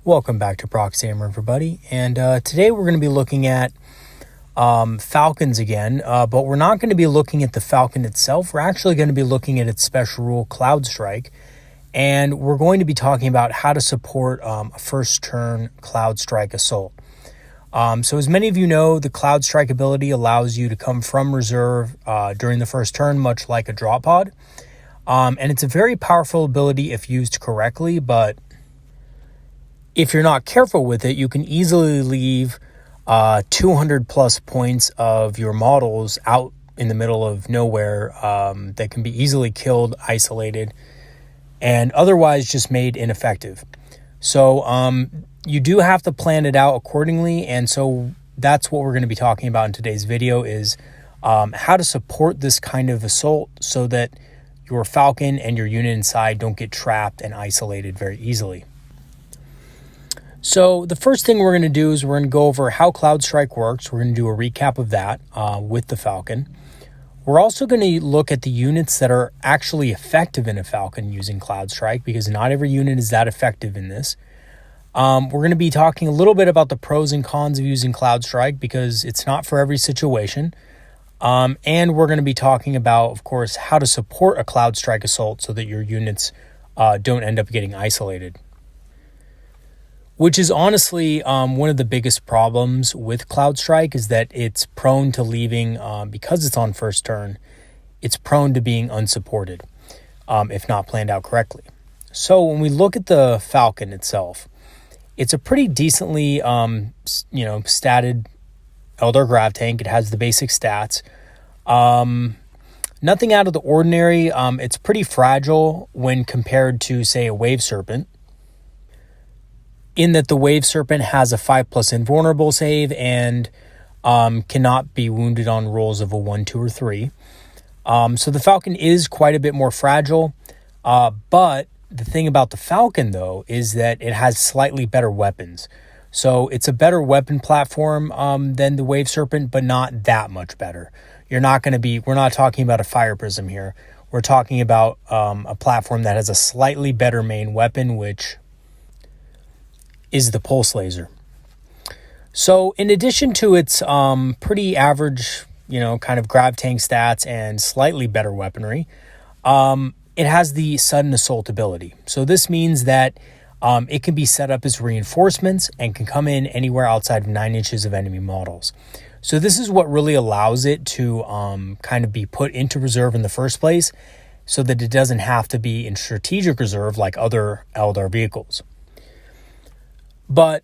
Welcome back to Proxy Hammer, everybody. And today we're going to be looking at Falcons again, but we're not going to be looking at the Falcon itself. We're actually going to be looking at its special rule, Cloudstrike, and we're going to be talking about how to support a first turn Cloudstrike assault. So as many of you know, the Cloudstrike ability allows you to come from reserve during the first turn, much like a drop pod. And it's a very powerful ability if used correctly, but if you're not careful with it, you can easily leave 200 plus points of your models out in the middle of nowhere that can be easily killed, isolated, and otherwise just made ineffective. So you do have to plan it out accordingly, and so that's what we're going to be talking about in today's video is how to support this kind of assault so that your Falcon and your unit inside don't get trapped and isolated very easily. So the first thing we're going to do is we're going to go over how Cloudstrike works. We're going to do a recap of that with the Falcon. We're also going to look at the units that are actually effective in a Falcon using Cloudstrike, because not every unit is that effective in this. We're going to be talking a little bit about the pros and cons of using Cloudstrike, because it's not for every situation. And we're going to be talking about, of course, how to support a Cloudstrike assault so that your units don't end up getting isolated. Which is honestly one of the biggest problems with Cloudstrike, is that it's prone to leaving, because it's on first turn, it's prone to being unsupported if not planned out correctly. So when we look at the Falcon itself, it's a pretty decently statted Eldar grav tank. It has the basic stats. Nothing out of the ordinary. It's pretty fragile when compared to, say, a Wave Serpent, in that the Wave Serpent has a 5+ invulnerable save and cannot be wounded on rolls of a 1, 2, or 3. So the Falcon is quite a bit more fragile, but the thing about the Falcon, though, is that it has slightly better weapons. So it's a better weapon platform than the Wave Serpent, but not that much better. We're not talking about a Fire Prism here. We're talking about a platform that has a slightly better main weapon, which is the Pulse Laser. So in addition to its pretty average, kind of grav tank stats and slightly better weaponry, it has the sudden assault ability. So this means that it can be set up as reinforcements and can come in anywhere outside of 9 inches of enemy models. So this is what really allows it to kind of be put into reserve in the first place, so that it doesn't have to be in strategic reserve like other Eldar vehicles. But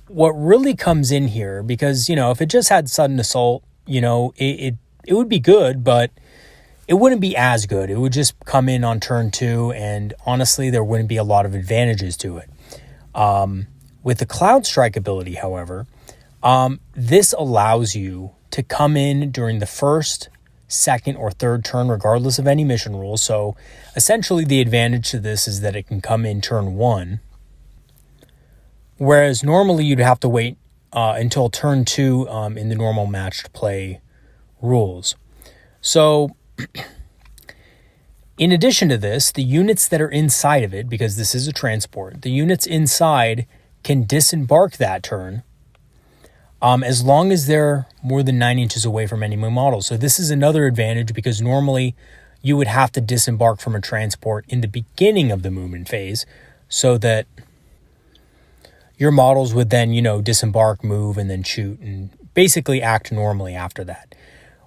what really comes in here, because, if it just had sudden assault, it would be good, but it wouldn't be as good. It would just come in on turn 2, and honestly, there wouldn't be a lot of advantages to it. With the Cloudstrike ability, however, this allows you to come in during the first, second, or third turn, regardless of any mission rules. So essentially, the advantage to this is that it can come in turn 1, whereas normally you'd have to wait until turn 2 in the normal matched play rules. So in addition to this, the units that are inside of it, because this is a transport, the units inside can disembark that turn as long as they're more than 9 inches away from enemy models. So this is another advantage, because normally you would have to disembark from a transport in the beginning of the movement phase, so that your models would then, disembark, move, and then shoot, and basically act normally after that.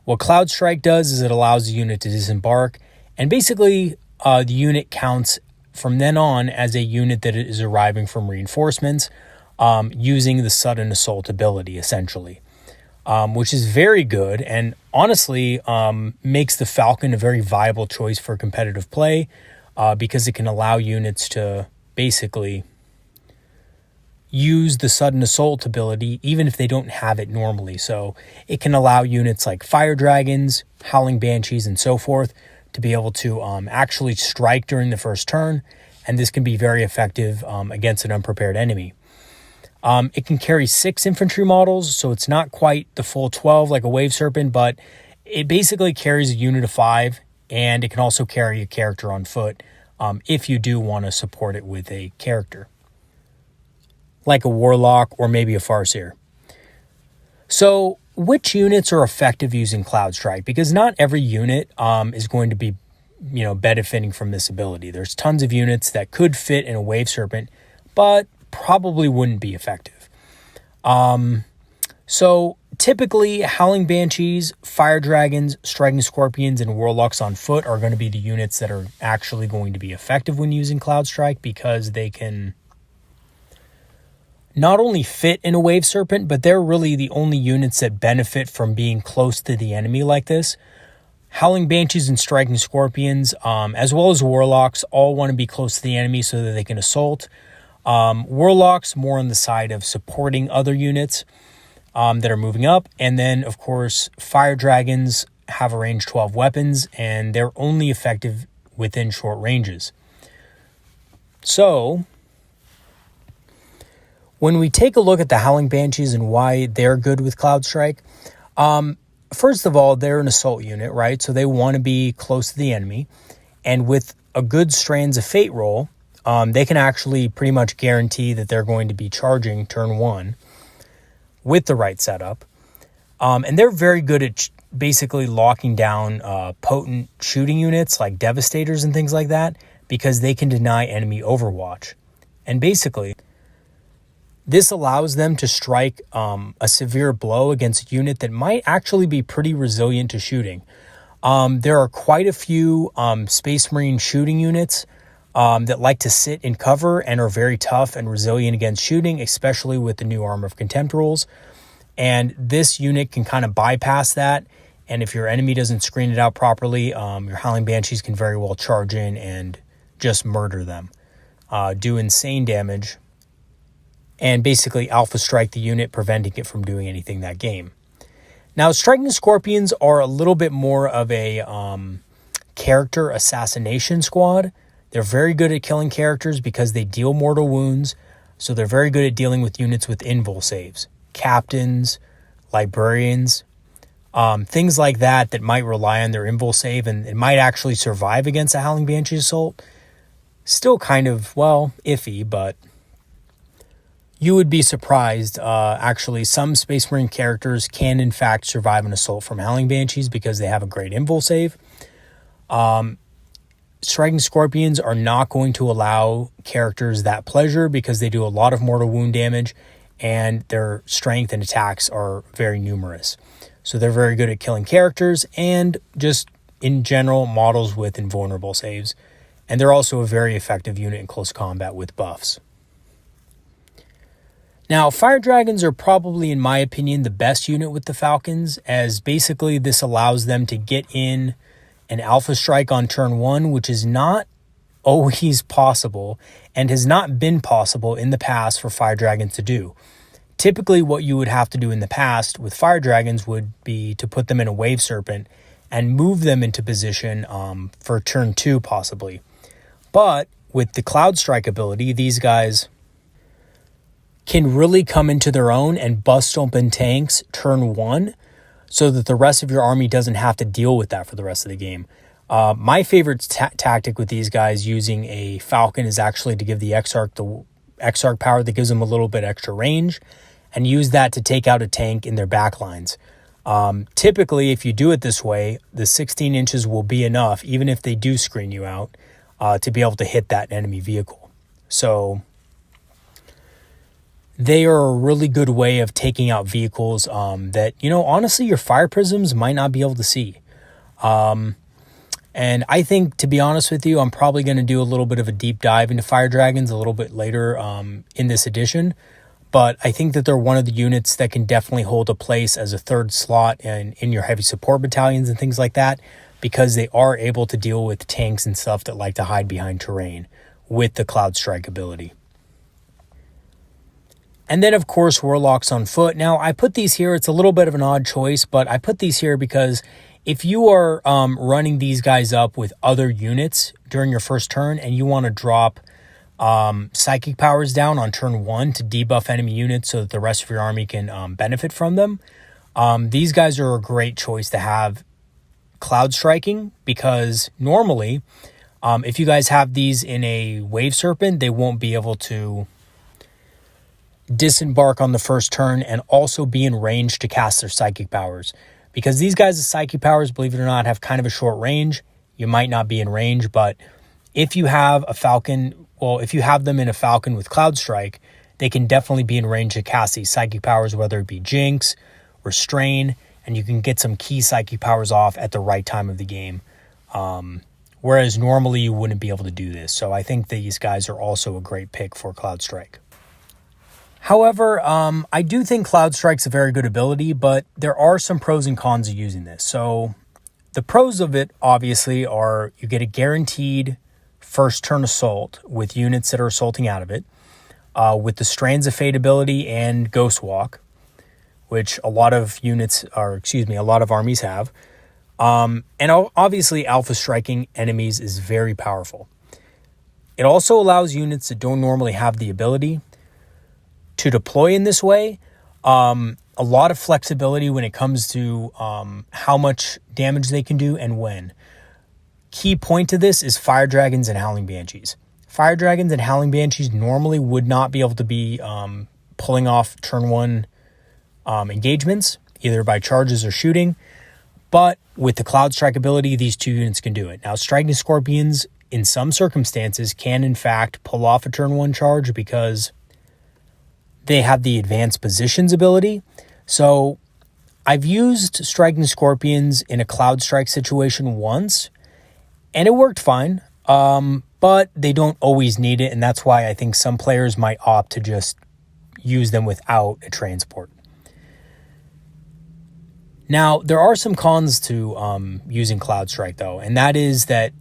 What Cloudstrike does is it allows the unit to disembark, and basically the unit counts from then on as a unit that is arriving from reinforcements using the sudden assault ability, essentially, which is very good, and honestly makes the Falcon a very viable choice for competitive play, because it can allow units to basically use the sudden assault ability even if they don't have it normally. So it can allow units like Fire Dragons, Howling Banshees, and so forth to be able to actually strike during the first turn, and this can be very effective against an unprepared enemy. It can carry 6 infantry models, so it's not quite the full 12 like a Wave Serpent, but it basically carries a unit of 5, and it can also carry a character on foot if you do want to support it with a character. like a Warlock or maybe a Farseer. So which units are effective using Cloudstrike? Because not every unit is going to be, benefiting from this ability. There's tons of units that could fit in a Wave Serpent, but probably wouldn't be effective. So typically, Howling Banshees, Fire Dragons, Striking Scorpions, and Warlocks on foot are going to be the units that are actually going to be effective when using Cloudstrike, because they can not only fit in a Wave Serpent, but they're really the only units that benefit from being close to the enemy like this. Howling Banshees and Striking Scorpions, as well as Warlocks, all want to be close to the enemy so that they can assault. Warlocks more on the side of supporting other units that are moving up. And then, of course, Fire Dragons have a range 12 weapons, and they're only effective within short ranges. So when we take a look at the Howling Banshees and why they're good with Cloudstrike, first of all, they're an assault unit, right? So they want to be close to the enemy. And with a good Strands of Fate roll, they can actually pretty much guarantee that they're going to be charging turn 1 with the right setup. And they're very good at basically locking down potent shooting units like Devastators and things like that, because they can deny enemy overwatch. And basically, this allows them to strike a severe blow against a unit that might actually be pretty resilient to shooting. There are quite a few Space Marine shooting units that like to sit in cover and are very tough and resilient against shooting, especially with the new Armor of Contempt rules. And this unit can kind of bypass that. And if your enemy doesn't screen it out properly, your Howling Banshees can very well charge in and just murder them, do insane damage, and basically alpha strike the unit, preventing it from doing anything that game. Now, Striking Scorpions are a little bit more of a character assassination squad. They're very good at killing characters because they deal mortal wounds, so they're very good at dealing with units with invul saves. Captains, librarians, things like that might rely on their invul save, and it might actually survive against a Howling Banshee assault. Still kind of, iffy, but you would be surprised. Actually, some Space Marine characters can, in fact, survive an assault from Howling Banshees because they have a great invul save. Striking Scorpions are not going to allow characters that pleasure because they do a lot of mortal wound damage, and their strength and attacks are very numerous. So they're very good at killing characters and just, in general, models with invulnerable saves. And they're also a very effective unit in close combat with buffs. Now, Fire Dragons are probably, in my opinion, the best unit with the Falcons, as basically this allows them to get in an alpha strike on turn 1, which is not always possible and has not been possible in the past for Fire Dragons to do. Typically, what you would have to do in the past with Fire Dragons would be to put them in a Wave Serpent and move them into position for turn 2 possibly. But with the Cloudstrike ability, these guys can really come into their own and bust open tanks turn 1 so that the rest of your army doesn't have to deal with that for the rest of the game. My favorite tactic with these guys using a Falcon is actually to give the Exarch power that gives them a little bit extra range, and use that to take out a tank in their backlines. Typically, if you do it this way, the 16 inches will be enough, even if they do screen you out, to be able to hit that enemy vehicle. So they are a really good way of taking out vehicles that, honestly, your fire prisms might not be able to see. And I think, to be honest with you, I'm probably going to do a little bit of a deep dive into Fire Dragons a little bit later in this edition. But I think that they're one of the units that can definitely hold a place as a third slot in your heavy support battalions and things like that, because they are able to deal with tanks and stuff that like to hide behind terrain with the Cloudstrike ability. And then, of course, Warlocks on foot. Now, I put these here. It's a little bit of an odd choice, but I put these here because if you are running these guys up with other units during your first turn and you want to drop psychic powers down on turn 1 to debuff enemy units so that the rest of your army can benefit from them, these guys are a great choice to have Cloud Striking, because normally if you guys have these in a Wave Serpent, they won't be able to disembark on the first turn, and also be in range to cast their psychic powers. Because these guys' psychic powers, believe it or not, have kind of a short range. You might not be in range, but if you have a Falcon, well, if you have them in a Falcon with Cloudstrike, they can definitely be in range to cast these psychic powers, whether it be Jinx, Restrain, and you can get some key psychic powers off at the right time of the game. Whereas normally you wouldn't be able to do this. So I think these guys are also a great pick for Cloudstrike. However, I do think Cloudstrike's a very good ability, but there are some pros and cons of using this. So the pros of it, obviously, are you get a guaranteed first turn assault with units that are assaulting out of it, with the Strands of Fate ability and Ghost Walk, which a lot of armies have. And obviously alpha striking enemies is very powerful. It also allows units that don't normally have the ability to deploy in this way. A lot of flexibility when it comes to how much damage they can do and when. Key point to this is Fire Dragons and Howling Banshees. Fire Dragons and Howling Banshees normally would not be able to be pulling off turn 1 engagements, either by charges or shooting. But with the Cloudstrike ability, these two units can do it. Now, Striking Scorpions, in some circumstances, can in fact pull off a turn 1 charge because they have the Advanced Positions ability. So I've used Striking Scorpions in a Cloudstrike situation once, and it worked fine. But they don't always need it, and that's why I think some players might opt to just use them without a transport. Now, there are some cons to using Cloudstrike, though, and that is that,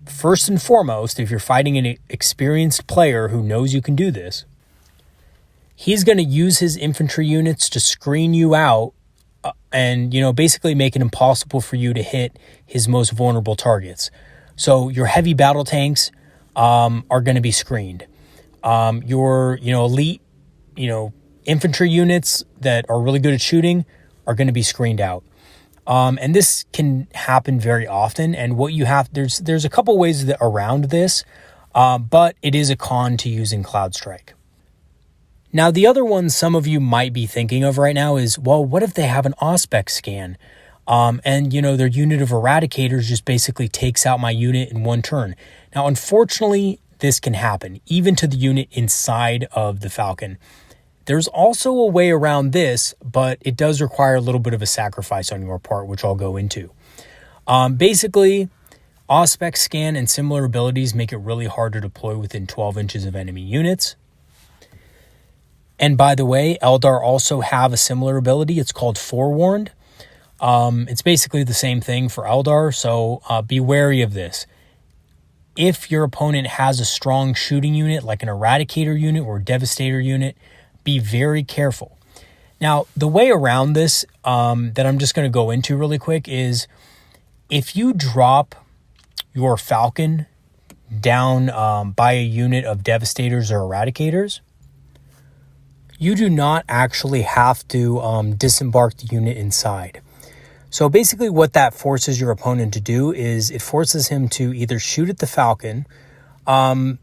first and foremost, if you're fighting an experienced player who knows you can do this, he's going to use his infantry units to screen you out and, basically make it impossible for you to hit his most vulnerable targets. So your heavy battle tanks are going to be screened. Your, elite, infantry units that are really good at shooting are going to be screened out. And this can happen very often. And what you have, there's a couple ways around this, but it is a con to using Cloudstrike. Now, the other one some of you might be thinking of right now is, well, what if they have an Auspex scan? And their unit of Eradicators just basically takes out my unit in one turn. Now, unfortunately, this can happen, even to the unit inside of the Falcon. There's also a way around this, but it does require a little bit of a sacrifice on your part, which I'll go into. Basically, Auspex scan and similar abilities make it really hard to deploy within 12 inches of enemy units. And by the way, Eldar also have a similar ability. It's called Forewarned. It's basically the same thing for Eldar, so be wary of this. If your opponent has a strong shooting unit, like an Eradicator unit or Devastator unit, be very careful. Now, the way around this that I'm just going to go into really quick is if you drop your Falcon down by a unit of Devastators or Eradicators, you do not actually have to disembark the unit inside. So basically what that forces your opponent to do is it forces him to either shoot at the Falcon and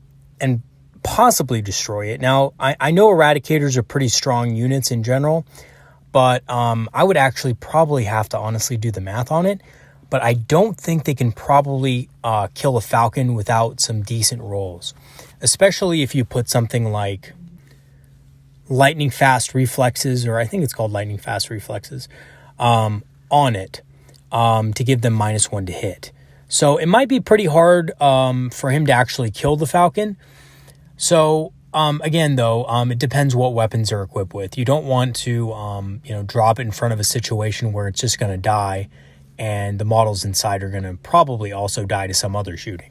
possibly destroy it. Now, I know Eradicators are pretty strong units in general, but I would actually probably have to honestly do the math on it. But I don't think they can probably kill a Falcon without some decent rolls, especially if you put something like lightning fast reflexes, or I think it's called lightning fast reflexes, on it to give them -1 to hit. So it might be pretty hard for him to actually kill the Falcon. So again, though, it depends what weapons are equipped with. You don't want to drop it in front of a situation where it's just going to die, and the models inside are going to probably also die to some other shooting.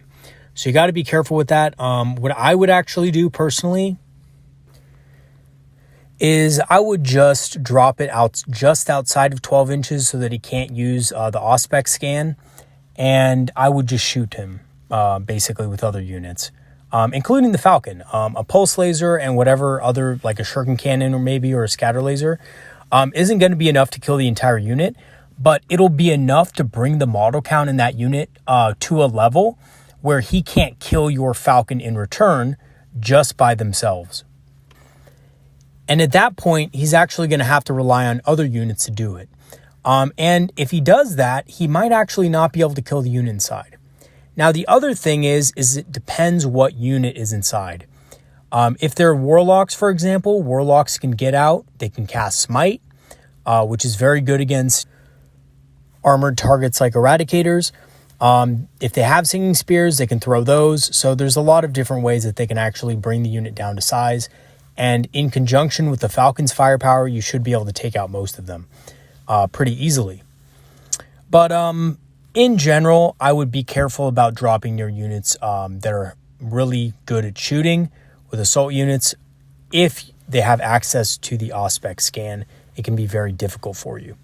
So you got to be careful with that. What I would actually do personally is I would just drop it out just outside of 12 inches so that he can't use the Auspex scan, and I would just shoot him basically with other units, including the Falcon. A pulse laser and whatever other, like a shuriken cannon or a scatter laser, isn't going to be enough to kill the entire unit, but it'll be enough to bring the model count in that unit to a level where he can't kill your Falcon in return just by themselves. And at that point, he's actually going to have to rely on other units to do it. And if he does that, he might actually not be able to kill the unit inside. Now, the other thing is it depends what unit is inside. If they're warlocks, for example, warlocks can get out. They can cast Smite, which is very good against armored targets like Eradicators. If they have Singing Spears, they can throw those. So there's a lot of different ways that they can actually bring the unit down to size. And in conjunction with the Falcon's firepower, you should be able to take out most of them pretty easily. But in general, I would be careful about dropping your units that are really good at shooting with assault units. If they have access to the Auspex scan, it can be very difficult for you.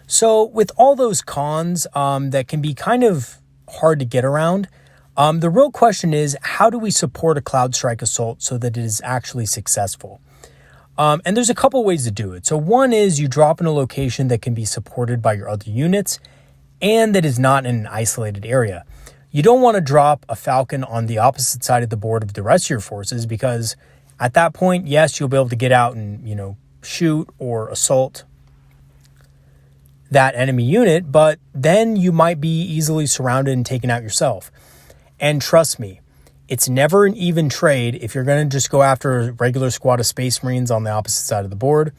So with all those cons that can be kind of hard to get around, the real question is, how do we support a Cloudstrike assault so that it is actually successful? And there's a couple ways to do it. So one is you drop in a location that can be supported by your other units and that is not in an isolated area. You don't want to drop a Falcon on the opposite side of the board of the rest of your forces, because at that point, yes, you'll be able to get out and, shoot or assault that enemy unit, but then you might be easily surrounded and taken out yourself. And trust me, it's never an even trade if you're going to just go after a regular squad of Space Marines on the opposite side of the board.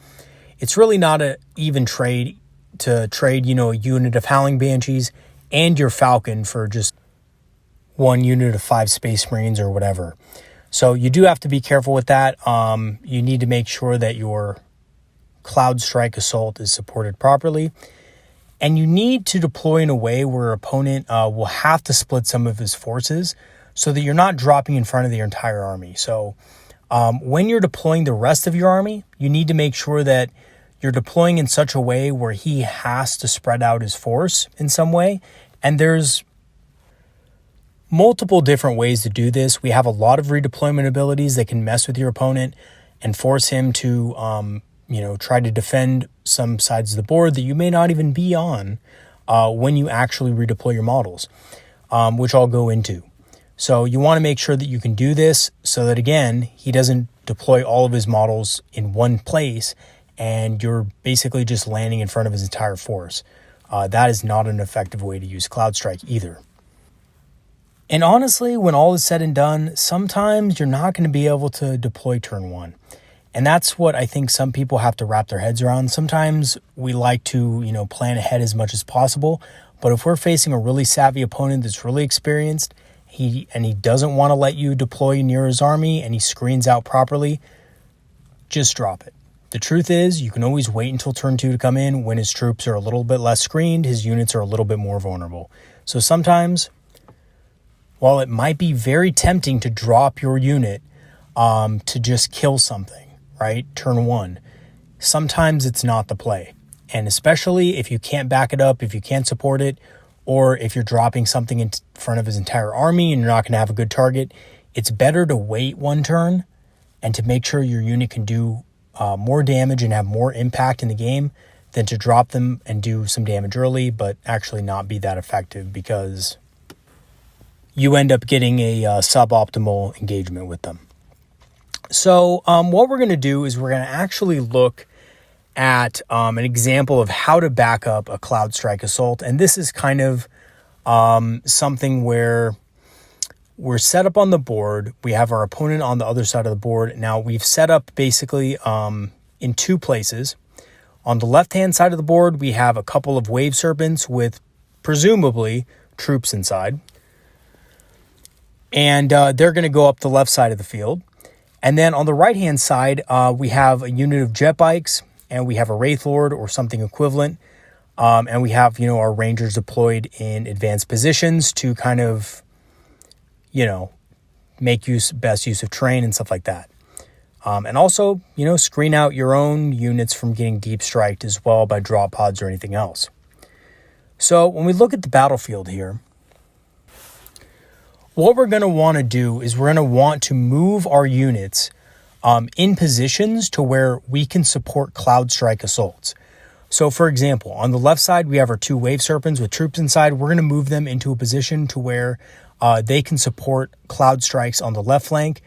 It's really not an even trade to trade, a unit of Howling Banshees and your Falcon for just one unit of 5 Space Marines or whatever. So you do have to be careful with that. You need to make sure that your Cloudstrike assault is supported properly. And you need to deploy in a way where your opponent will have to split some of his forces so that you're not dropping in front of your entire army. So when you're deploying the rest of your army, you need to make sure that you're deploying in such a way where he has to spread out his force in some way. And there's multiple different ways to do this. We have a lot of redeployment abilities that can mess with your opponent and force him to try to defend some sides of the board that you may not even be on when you actually redeploy your models, which I'll go into. So you want to make sure that you can do this so that, again, he doesn't deploy all of his models in one place and you're basically just landing in front of his entire force. That is not an effective way to use Cloudstrike either. And honestly, when all is said and done, sometimes you're not going to be able to deploy turn 1. And that's what I think some people have to wrap their heads around. Sometimes we like to, plan ahead as much as possible. But if we're facing a really savvy opponent that's really experienced, he doesn't want to let you deploy near his army and he screens out properly, just drop it. The truth is, you can always wait until turn 2 to come in when his troops are a little bit less screened, his units are a little bit more vulnerable. So sometimes, while it might be very tempting to drop your unit to just kill something, right? Turn 1. Sometimes it's not the play. And especially if you can't back it up, if you can't support it, or if you're dropping something in front of his entire army and you're not going to have a good target, it's better to wait one turn and to make sure your unit can do more damage and have more impact in the game than to drop them and do some damage early, but actually not be that effective because you end up getting a suboptimal engagement with them. So what we're going to do is we're going to actually look at an example of how to back up a Cloudstrike assault. And this is kind of something where we're set up on the board. We have our opponent on the other side of the board. Now we've set up basically in 2 places. On the left-hand side of the board, we have a couple of Wave Serpents with presumably troops inside. And they're going to go up the left side of the field. And then on the right-hand side, we have a unit of jet bikes, and we have a Wraith Lord or something equivalent. And we have, our Rangers deployed in advanced positions to kind of, make best use of terrain and stuff like that. And also, screen out your own units from getting deep striked as well by drop pods or anything else. So when we look at the battlefield here, what we're going to want to do is we're going to want to move our units in positions to where we can support Cloudstrike assaults. So for example, on the left side, we have our 2 Wave Serpents with troops inside. We're going to move them into a position to where they can support Cloudstrikes on the left flank.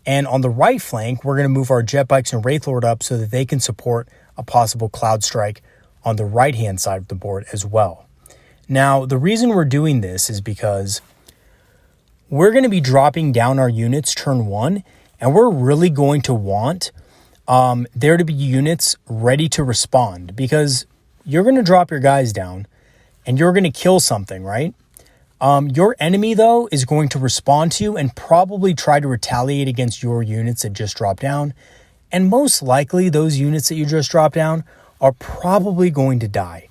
And on the right flank, we're going to move our jet bikes and Wraith Lord up so that they can support a possible Cloudstrike on the right-hand side of the board as well. Now, the reason we're doing this is because we're going to be dropping down our units turn 1, and we're really going to want there to be units ready to respond, because you're going to drop your guys down and you're going to kill something, right? Your enemy, though, is going to respond to you and probably try to retaliate against your units that just dropped down. And most likely, those units that you just dropped down are probably going to die.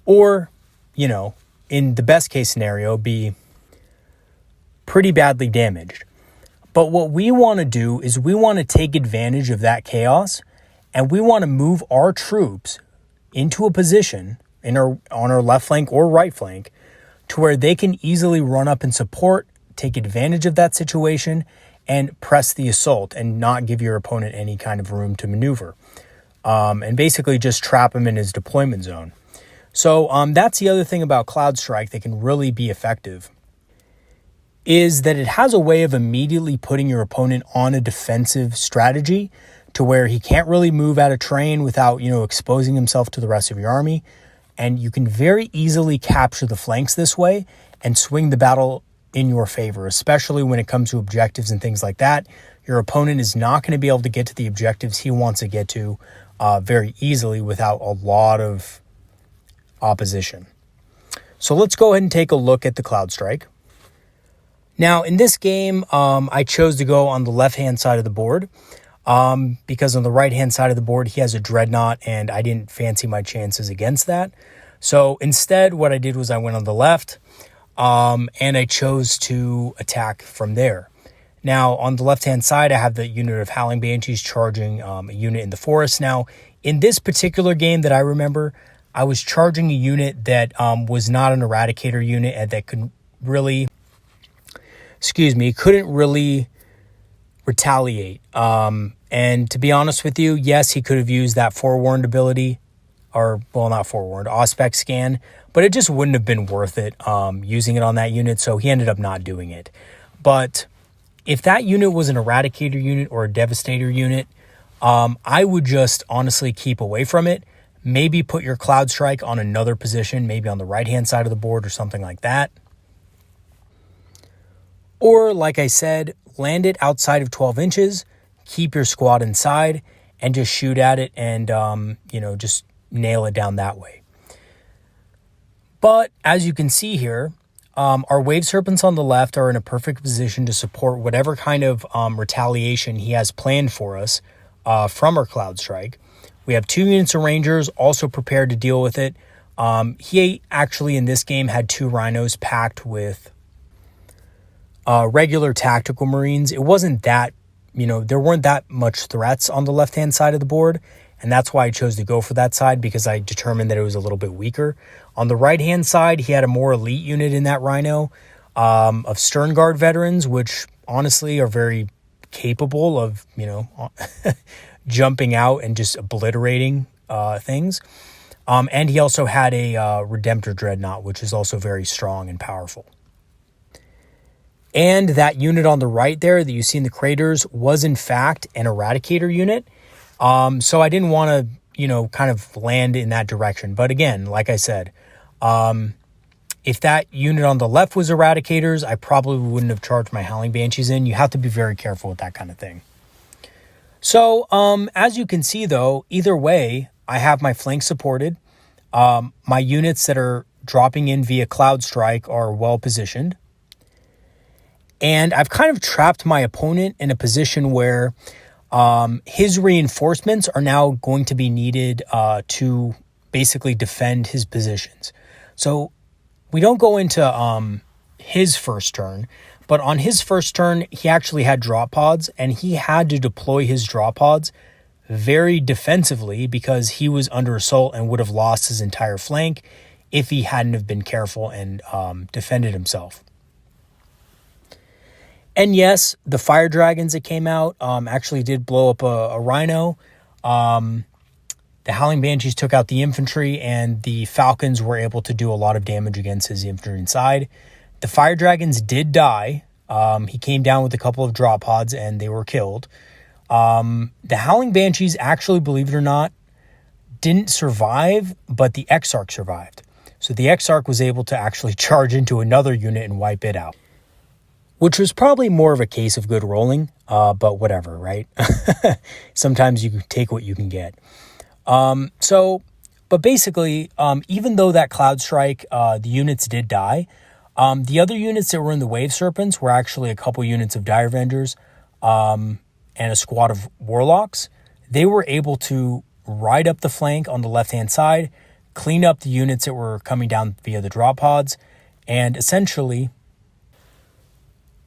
Or, you know, in the best case scenario, be pretty badly damaged. But what we want to do is we want to take advantage of that chaos, and we want to move our troops into a position on our left flank or right flank to where they can easily run up and support, take advantage of that situation, and press the assault and not give your opponent any kind of room to maneuver. And basically just trap him in his deployment zone. So that's the other thing about Cloudstrike that can really be effective, is that it has a way of immediately putting your opponent on a defensive strategy to where he can't really move out of terrain without, exposing himself to the rest of your army. And you can very easily capture the flanks this way and swing the battle in your favor, especially when it comes to objectives and things like that. Your opponent is not going to be able to get to the objectives he wants to get to very easily without a lot of opposition. So let's go ahead and take a look at the Cloudstrike. Now, in this game, I chose to go on the left-hand side of the board because on the right-hand side of the board, he has a Dreadnought, and I didn't fancy my chances against that. So instead, what I did was I went on the left, and I chose to attack from there. Now, on the left-hand side, I have the unit of Howling Banshees charging a unit in the forest. Now, in this particular game that I remember, I was charging a unit that was not an Eradicator unit and that couldn't really retaliate. And to be honest with you, yes, he could have used that Forewarned ability, or, well, not Forewarned, Auspex scan, but it just wouldn't have been worth it using it on that unit, so he ended up not doing it. But if that unit was an Eradicator unit or a Devastator unit, I would just honestly keep away from it. Maybe put your Cloudstrike on another position, maybe on the right-hand side of the board or something like that. Or, like I said, land it outside of 12 inches, keep your squad inside, and just shoot at it and, just nail it down that way. But, as you can see here, our Wave Serpents on the left are in a perfect position to support whatever kind of retaliation he has planned for us from our Cloudstrike. We have 2 units of Rangers also prepared to deal with it. He actually, in this game, had 2 Rhinos packed with regular tactical Marines. It wasn't that, there weren't that much threats on the left-hand side of the board, and that's why I chose to go for that side, because I determined that it was a little bit weaker. On the right-hand side, he had a more elite unit in that Rhino of Stern Guard veterans, which honestly are very capable of, jumping out and just obliterating things. And he also had a Redemptor Dreadnought, which is also very strong and powerful. And that unit on the right there that you see in the craters was in fact an Eradicator unit. So I didn't want to, kind of land in that direction. But again, like I said, if that unit on the left was Eradicators, I probably wouldn't have charged my Howling Banshees in. You have to be very careful with that kind of thing. So, as you can see, though, either way, I have my flank supported. My units that are dropping in via Cloudstrike are well positioned. And I've kind of trapped my opponent in a position where his reinforcements are now going to be needed to basically defend his positions. So we don't go into his first turn, but on his first turn, he actually had drop pods, and he had to deploy his drop pods very defensively because he was under assault and would have lost his entire flank if he hadn't have been careful and defended himself. And yes, the fire dragons that came out actually did blow up a rhino. The Howling Banshees took out the infantry, and the Falcons were able to do a lot of damage against his infantry inside. The fire dragons did die, He came down with a couple of drop pods and they were killed. The Howling Banshees, actually, believe it or not, didn't survive, but the Exarch survived. So the Exarch was able to actually charge into another unit and wipe it out, which was probably more of a case of good rolling, but whatever, right? Sometimes you take what you can get. But basically, even though that Cloudstrike, the units did die, the other units that were in the Wave Serpents were actually a couple units of Dire Avengers and a squad of Warlocks. They were able to ride up the flank on the left-hand side, clean up the units that were coming down via the drop pods, and essentially,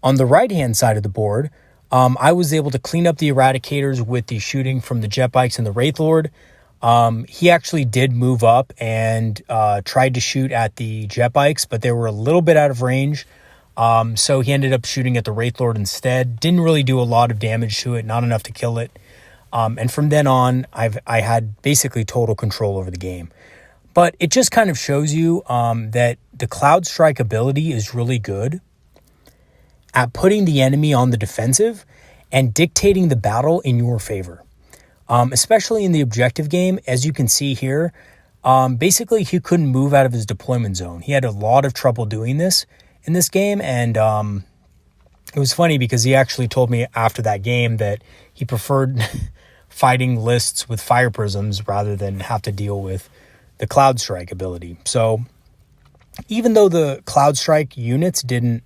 on the right-hand side of the board, I was able to clean up the Eradicators with the shooting from the jet bikes and the Wraith Lord. He actually did move up and tried to shoot at the jet bikes, but they were a little bit out of range. So he ended up shooting at the Wraith Lord instead. Didn't really do a lot of damage to it, not enough to kill it. And from then on, I had basically total control over the game. But it just kind of shows you that the Cloudstrike ability is really good at putting the enemy on the defensive and dictating the battle in your favor. Especially in the objective game, as you can see here, basically he couldn't move out of his deployment zone. He had a lot of trouble doing this in this game, and it was funny because he actually told me after that game that he preferred fighting lists with fire prisms rather than have to deal with the Cloudstrike ability. So even though the Cloudstrike units didn't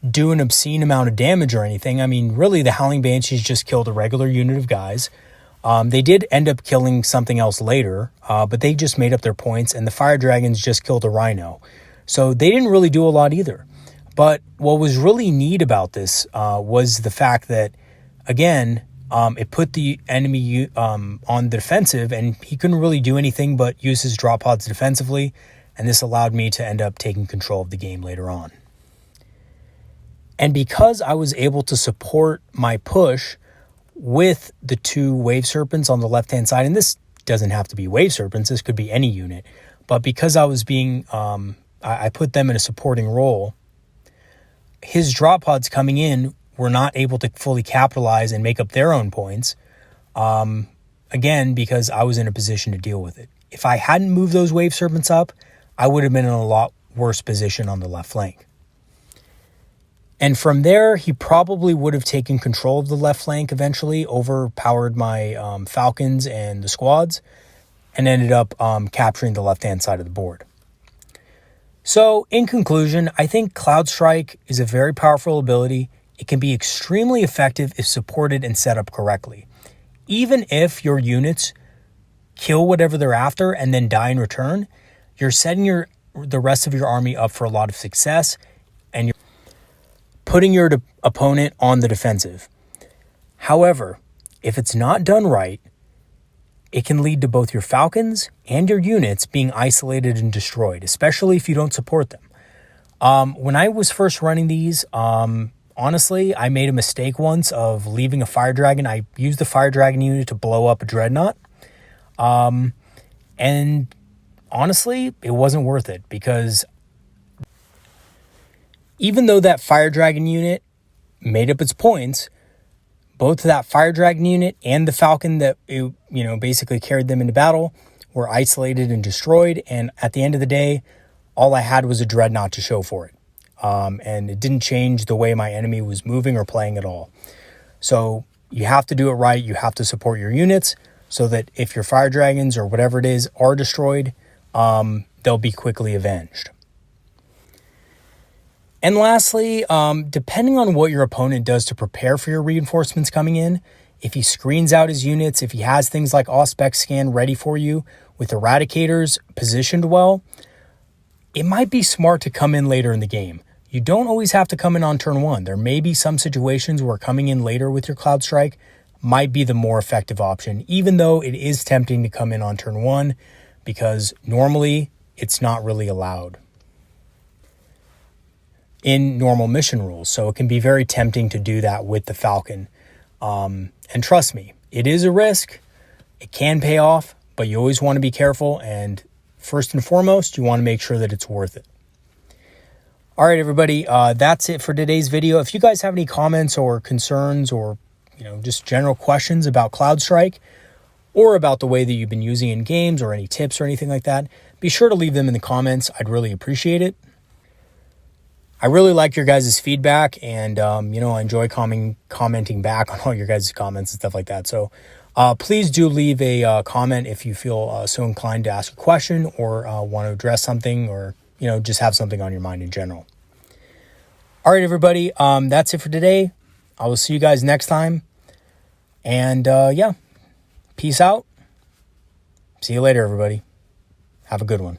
do an obscene amount of damage or anything, I mean, really the Howling Banshees just killed a regular unit of guys. They did end up killing something else later, but they just made up their points, and the Fire Dragons just killed a Rhino. So they didn't really do a lot either. But what was really neat about this was the fact that, again, it put the enemy on the defensive, and he couldn't really do anything but use his drop pods defensively, and this allowed me to end up taking control of the game later on. And because I was able to support my push with the two Wave Serpents on the left-hand side, and this doesn't have to be Wave Serpents, this could be any unit, but because I was being, I put them in a supporting role, his drop pods coming in were not able to fully capitalize and make up their own points, again, because I was in a position to deal with it. If I hadn't moved those Wave Serpents up, I would have been in a lot worse position on the left flank. And from there, he probably would have taken control of the left flank eventually, overpowered my Falcons and the squads, and ended up capturing the left-hand side of the board. So, in conclusion, I think Cloudstrike is a very powerful ability. It can be extremely effective if supported and set up correctly. Even if your units kill whatever they're after and then die in return, you're setting the rest of your army up for a lot of success, and you're putting your opponent on the defensive. However, if it's not done right, it can lead to both your Falcons and your units being isolated and destroyed, especially if you don't support them. When I was first running these, honestly, I made a mistake once of leaving a Fire Dragon. I used the Fire Dragon unit to blow up a Dreadnought. And honestly, it wasn't worth it because even though that Fire Dragon unit made up its points, both that Fire Dragon unit and the Falcon that basically carried them into battle were isolated and destroyed. And at the end of the day, all I had was a Dreadnought to show for it. And it didn't change the way my enemy was moving or playing at all. So you have to do it right. You have to support your units so that if your Fire Dragons or whatever it is are destroyed, they'll be quickly avenged. And lastly, depending on what your opponent does to prepare for your reinforcements coming in, if he screens out his units, if he has things like Auspex Scan ready for you with Eradicators positioned well, it might be smart to come in later in the game. You don't always have to come in on turn one. There may be some situations where coming in later with your Cloudstrike might be the more effective option, even though it is tempting to come in on turn one because normally it's not really allowed in normal mission rules. So it can be very tempting to do that with the Falcon. And trust me, it is a risk. It can pay off, but you always want to be careful. And first and foremost, you want to make sure that it's worth it. All right, everybody, that's it for today's video. If you guys have any comments or concerns or, just general questions about Cloudstrike or about the way that you've been using it in games or any tips or anything like that, be sure to leave them in the comments. I'd really appreciate it. I really like your guys' feedback, and, I enjoy commenting back on all your guys' comments and stuff like that. So please do leave a comment if you feel so inclined to ask a question or want to address something or, just have something on your mind in general. All right, everybody, that's it for today. I will see you guys next time. And, peace out. See you later, everybody. Have a good one.